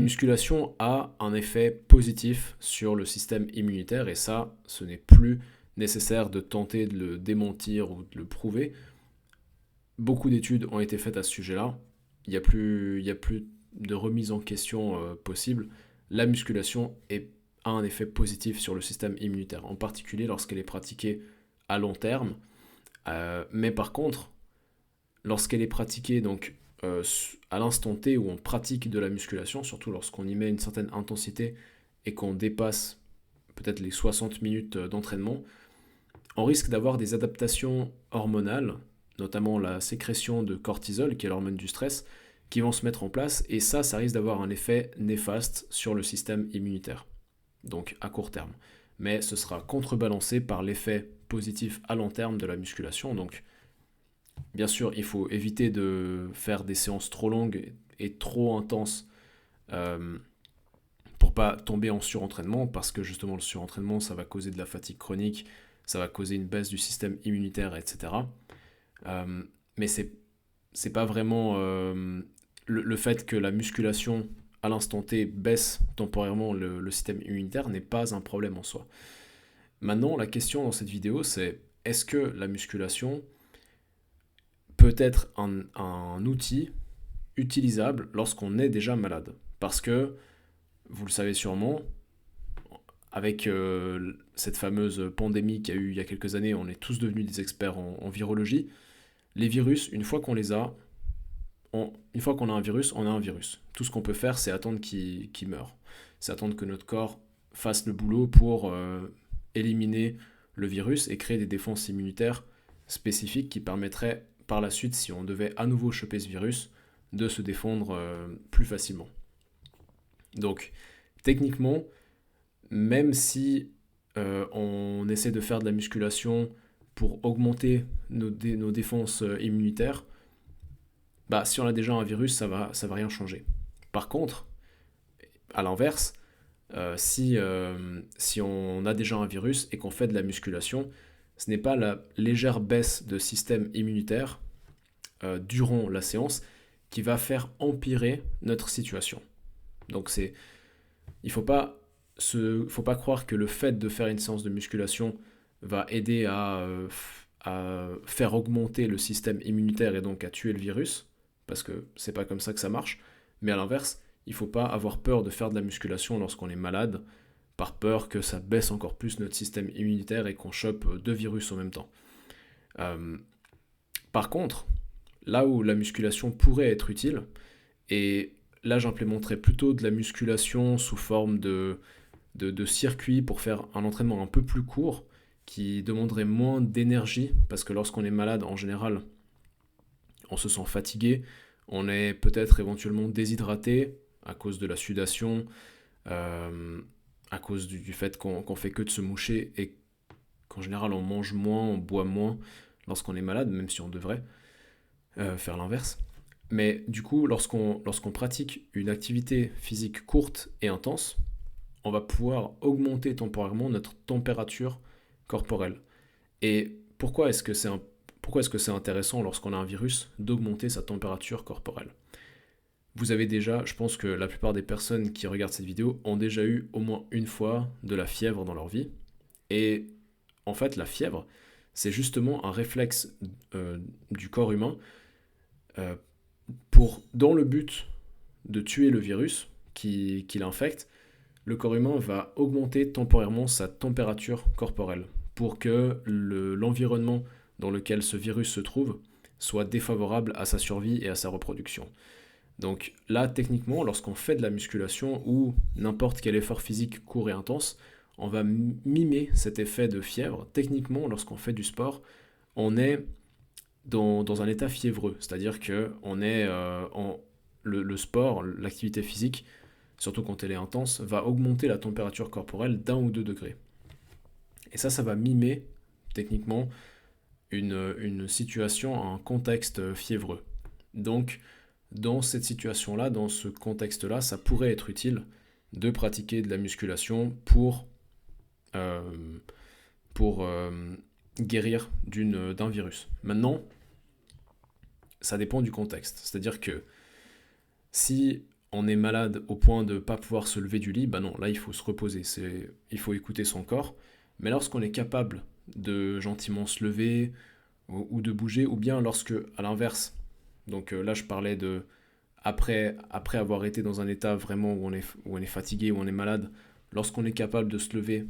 La musculation a un effet positif sur le système immunitaire et ça, ce n'est plus nécessaire de tenter de le démentir ou de le prouver. Beaucoup d'études ont été faites à ce sujet-là. Il y a plus de remise en question possible. La musculation a un effet positif sur le système immunitaire, en particulier lorsqu'elle est pratiquée à long terme. Mais par contre, lorsqu'elle est pratiquée donc à l'instant T où on pratique de la musculation, surtout lorsqu'on y met une certaine intensité et qu'on dépasse peut-être les 60 minutes d'entraînement, on risque d'avoir des adaptations hormonales, notamment la sécrétion de cortisol, qui est l'hormone du stress, qui vont se mettre en place, et ça risque d'avoir un effet néfaste sur le système immunitaire, donc à court terme. Mais ce sera contrebalancé par l'effet positif à long terme de la musculation, donc bien sûr, il faut éviter de faire des séances trop longues et trop intenses euh, pour pas tomber en surentraînement, parce que justement le surentraînement, ça va causer de la fatigue chronique, ça va causer une baisse du système immunitaire, etc. Mais c'est pas vraiment le fait que la musculation à l'instant T baisse temporairement le système immunitaire n'est pas un problème en soi. Maintenant, la question dans cette vidéo, c'est est-ce que la musculation peut être un outil utilisable lorsqu'on est déjà malade? Parce que, vous le savez sûrement, avec cette fameuse pandémie qu'il y a eu il y a quelques années, on est tous devenus des experts en virologie. Les virus, une fois qu'on les a, une fois qu'on a un virus, on a un virus. Tout ce qu'on peut faire, c'est attendre qu'il meure. C'est attendre que notre corps fasse le boulot pour éliminer le virus et créer des défenses immunitaires spécifiques qui permettraient par la suite, si on devait à nouveau choper ce virus, de se défendre plus facilement. Donc, techniquement, même si on essaie de faire de la musculation pour augmenter nos défenses immunitaires, bah, si on a déjà un virus, ça va rien changer. Par contre, à l'inverse, si on a déjà un virus et qu'on fait de la musculation, ce n'est pas la légère baisse de système immunitaire durant la séance qui va faire empirer notre situation. Donc il ne faut pas croire que le fait de faire une séance de musculation va aider à faire augmenter le système immunitaire et donc à tuer le virus, parce que c'est pas comme ça que ça marche. Mais à l'inverse, il ne faut pas avoir peur de faire de la musculation lorsqu'on est malade, par peur que ça baisse encore plus notre système immunitaire et qu'on chope deux virus en même temps. Euh, Par contre, là où la musculation pourrait être utile, et là j'implémenterais plutôt de la musculation sous forme de circuit pour faire un entraînement un peu plus court, qui demanderait moins d'énergie, parce que lorsqu'on est malade, en général, on se sent fatigué, on est peut-être éventuellement déshydraté à cause de la sudation, euh, à cause du fait qu'on fait que de se moucher et qu'en général on mange moins, on boit moins lorsqu'on est malade, même si on devrait faire l'inverse. Mais du coup, lorsqu'on pratique une activité physique courte et intense, on va pouvoir augmenter temporairement notre température corporelle. Et pourquoi est-ce que c'est intéressant lorsqu'on a un virus d'augmenter sa température corporelle? Vous avez déjà, je pense que la plupart des personnes qui regardent cette vidéo ont déjà eu au moins une fois de la fièvre dans leur vie. Et en fait, la fièvre, c'est justement un réflexe du corps humain euh, dans le but de tuer le virus qui l'infecte. Le corps humain va augmenter temporairement sa température corporelle pour que l'environnement dans lequel ce virus se trouve soit défavorable à sa survie et à sa reproduction. Donc là, techniquement, lorsqu'on fait de la musculation ou n'importe quel effort physique court et intense, on va mimer cet effet de fièvre. Techniquement, lorsqu'on fait du sport, on est dans un état fiévreux, c'est-à-dire que le sport, l'activité physique, surtout quand elle est intense, va augmenter la température corporelle d'1 ou 2 degrés. Et ça va mimer, techniquement, une situation, un contexte fiévreux. Donc, dans cette situation-là, dans ce contexte-là, ça pourrait être utile de pratiquer de la musculation euh, pour guérir d'un virus. Maintenant, ça dépend du contexte. C'est-à-dire que si on est malade au point de ne pas pouvoir se lever du lit, bah non, là il faut se reposer, il faut écouter son corps. Mais lorsqu'on est capable de gentiment se lever ou de bouger, ou bien lorsque, à l'inverse, donc là je parlais de après avoir été dans un état vraiment où on est fatigué, où on est malade, lorsqu'on est capable de se lever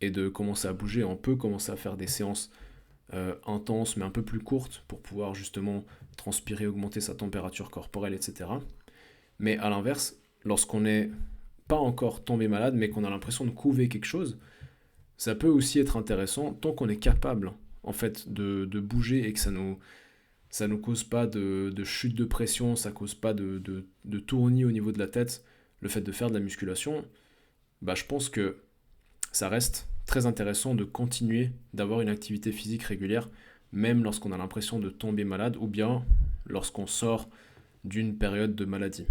et de commencer à bouger, on peut commencer à faire des séances intenses mais un peu plus courtes pour pouvoir justement transpirer, augmenter sa température corporelle, etc. Mais à l'inverse, lorsqu'on n'est pas encore tombé malade mais qu'on a l'impression de couver quelque chose, ça peut aussi être intéressant tant qu'on est capable en fait de bouger et que ça nous cause pas de chute de pression, ça cause pas de tournis au niveau de la tête, le fait de faire de la musculation, bah, je pense que ça reste très intéressant de continuer d'avoir une activité physique régulière, même lorsqu'on a l'impression de tomber malade ou bien lorsqu'on sort d'une période de maladie.